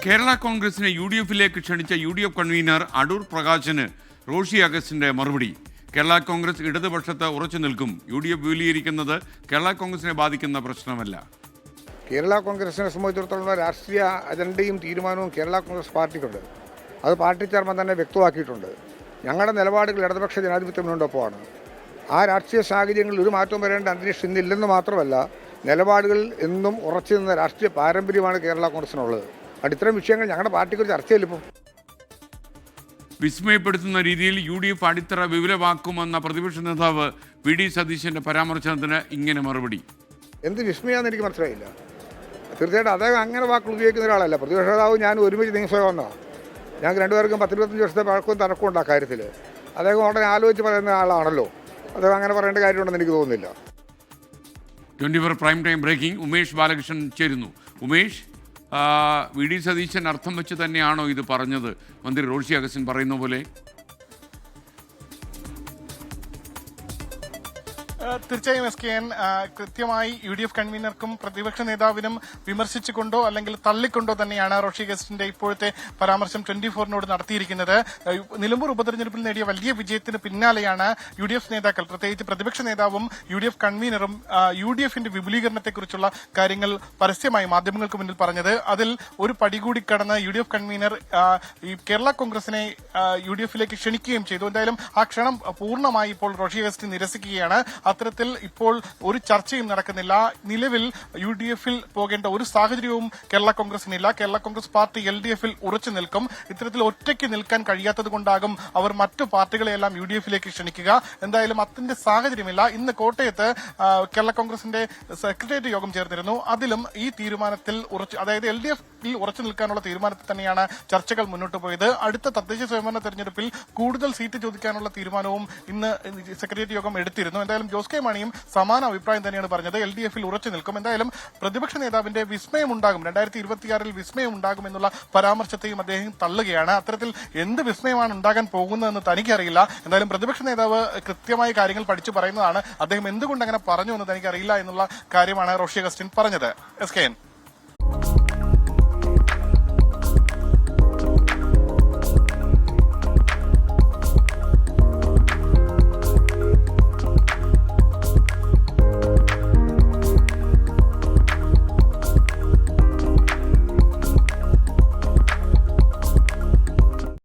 കേരള കോൺഗ്രസിനെ UDF-ലേക്ക് ക്ഷണിച്ച UDF convener Adoor പ്രകാശിന് Roshy അഗസ്റ്റിന്റെ മറുപടി. കേരള കോൺഗ്രസ് ഇടതുപക്ഷത്ത് ഉറച്ചു നിൽക്കും. UDF വിപുലീകരിക്കുന്നത് കേരള കോൺഗ്രസിനെ ബാധിക്കുന്ന പ്രശ്നമല്ല. കേരള കോൺഗ്രസിനെ സംബന്ധിച്ചിടത്തോളം രാഷ്ട്രീയ അജണ്ടയും തീരുമാനവും കേരള കോൺഗ്രസ് പാർട്ടിക്കുണ്ട്. അത് പാർട്ടി ചെയർമാൻ തന്നെ വ്യക്തമാക്കിയിട്ടുണ്ട്. ഞങ്ങളുടെ നിലപാടുകൾ ഇടതുപക്ഷ ജനാധിപത്യ മുന്നോട്ടൊപ്പമാണ്. ആ രാഷ്ട്രീയ സാഹചര്യങ്ങളിൽ ഒരു മാറ്റവും വരേണ്ട അന്തരീക്ഷം ഇന്നില്ലെന്ന് മാത്രമല്ല, നിലപാടുകൾ എന്നും ഉറച്ചു നിന്ന രാഷ്ട്രീയ പാരമ്പര്യമാണ് കേരള കോൺഗ്രസിനുള്ളത്. ഇത്തരം വിഷയങ്ങൾ ഞങ്ങളുടെ പാർട്ടിക്ക് ഒരു ചർച്ചയില്ലിപ്പോൾ. വിസ്മയപ്പെടുത്തുന്ന രീതിയിൽ UDF അടിത്തറ വിപുലമാക്കുമെന്ന പ്രതിപക്ഷ നേതാവ് VD സതീശന്റെ പരാമർശനത്തിന് ഇങ്ങനെ മറുപടി. എന്ത് വിസ്മയാന്ന് എനിക്ക് മനസ്സിലായില്ല. തീർച്ചയായിട്ടും അദ്ദേഹം അങ്ങനെ വാക്കുകൾ ഉപയോഗിക്കുന്ന ഒരാളല്ല. പ്രതിപക്ഷ നേതാവ് ഞാൻ ഒരുമിച്ച് നിയമസഭ വന്നതാണ്. ഞങ്ങൾക്ക് രണ്ടുപേർക്കും 10-25 വർഷത്തെ പഴക്കവും തർക്കവും ഉണ്ട് ആ കാര്യത്തിൽ. അദ്ദേഹം ഉടനെ ആലോചിച്ച് പറയുന്ന ആളാണല്ലോ. അദ്ദേഹം അങ്ങനെ പറയേണ്ട കാര്യമുണ്ടെന്ന് എനിക്ക് തോന്നുന്നില്ല. 24 prime time breaking. Umesh Balakrishnan ചേരുന്നു. ഉമേഷ്, VD സതീശൻ അർത്ഥം വെച്ച് തന്നെയാണോ ഇത് പറഞ്ഞത്? മന്ത്രി റോഷി അഗസ്റ്റിൻ പറയുന്ന പോലെ തീർച്ചയായും SKN കൃത്യമായി UDF കൺവീനർക്കും പ്രതിപക്ഷ നേതാവിനും വിമർശിച്ചുകൊണ്ടോ അല്ലെങ്കിൽ തള്ളിക്കൊണ്ടോ തന്നെയാണ് റോഷി അഗസ്റ്റിന്റെ ഇപ്പോഴത്തെ പരാമർശം 24-നോട് നടത്തിയിരിക്കുന്നത്. നിലമ്പൂർ ഉപതെരഞ്ഞെടുപ്പിൽ നേടിയ വലിയ വിജയത്തിന് പിന്നാലെയാണ് UDF നേതാക്കൾ, പ്രത്യേകിച്ച് പ്രതിപക്ഷ നേതാവും UDF കൺവീനറും UDF-ന്റെ വിപുലീകരണത്തെക്കുറിച്ചുള്ള കാര്യങ്ങൾ പരസ്യമായി മാധ്യമങ്ങൾക്ക് മുന്നിൽ പറഞ്ഞത്. അതിൽ ഒരു പടി കൂടി കടന്ന് UDF കൺവീനർ ഈ കേരള കോൺഗ്രസിനെ UDF-ലേക്ക് ക്ഷണിക്കുകയും ചെയ്തു. എന്തായാലും ആ ക്ഷണം പൂർണ്ണമായി ഇപ്പോൾ റോഷി അഗസ്റ്റിൻ നിരസിക്കുകയാണ്. അത്തരത്തിൽ ഇപ്പോൾ ഒരു ചർച്ചയും നടക്കുന്നില്ല. നിലവിൽ UDF-ൽ പോകേണ്ട ഒരു സാഹചര്യവും കേരള കോൺഗ്രസിനില്ല. കേരള കോൺഗ്രസ് പാർട്ടി LDF-ൽ ഉറച്ചു നിൽക്കും. ഇത്തരത്തിൽ ഒറ്റയ്ക്ക് നിൽക്കാൻ കഴിയാത്തത് കൊണ്ടാകും അവർ മറ്റു പാർട്ടികളെയെല്ലാം UDF-ലേക്ക് ക്ഷണിക്കുക. എന്തായാലും അതിന്റെ സാഹചര്യമില്ല. ഇന്ന് കോട്ടയത്ത് കേരള കോൺഗ്രസിന്റെ സെക്രട്ടേറിയറ്റ് യോഗം ചേർന്നിരുന്നു. അതിലും ഈ തീരുമാനത്തിൽ അതായത് LDF-ൽ ഉറച്ചു നിൽക്കാനുള്ള തീരുമാനത്തിൽ തന്നെയാണ് ചർച്ചകൾ മുന്നോട്ട് പോയത്. അടുത്ത തദ്ദേശ സ്വയംഭരണ തെരഞ്ഞെടുപ്പിൽ കൂടുതൽ സീറ്റ് ചോദിക്കാനുള്ള തീരുമാനവും ഇന്ന് സെക്രട്ടേറിയറ്റ് യോഗം എടുത്തിരുന്നു. എന്തായാലും ജോസ് കെ മാണിയും സമാന അഭിപ്രായം തന്നെയാണ് പറഞ്ഞത്. LDF-ൽ ഉറച്ചു നിൽക്കും. എന്തായാലും പ്രതിപക്ഷ നേതാവിന്റെ വിസ്മയമുണ്ടാകും, 2026-ൽ വിസ്മയമുണ്ടാകും എന്നുള്ള പരാമർശത്തെയും അദ്ദേഹം തള്ളുകയാണ്. അത്തരത്തിൽ എന്ത് വിസ്മയമാണ് ഉണ്ടാകാൻ പോകുന്നതെന്ന് തനിക്കറിയില്ല. എന്തായാലും പ്രതിപക്ഷ നേതാവ് കൃത്യമായ കാര്യങ്ങൾ പഠിച്ചു പറയുന്നതാണ്. അദ്ദേഹം എന്തുകൊണ്ട് അങ്ങനെ പറഞ്ഞു എന്ന് തനിക്കറിയില്ല എന്നുള്ള കാര്യമാണ് റോഷി അഗസ്റ്റിൻ പറഞ്ഞത്. SKN.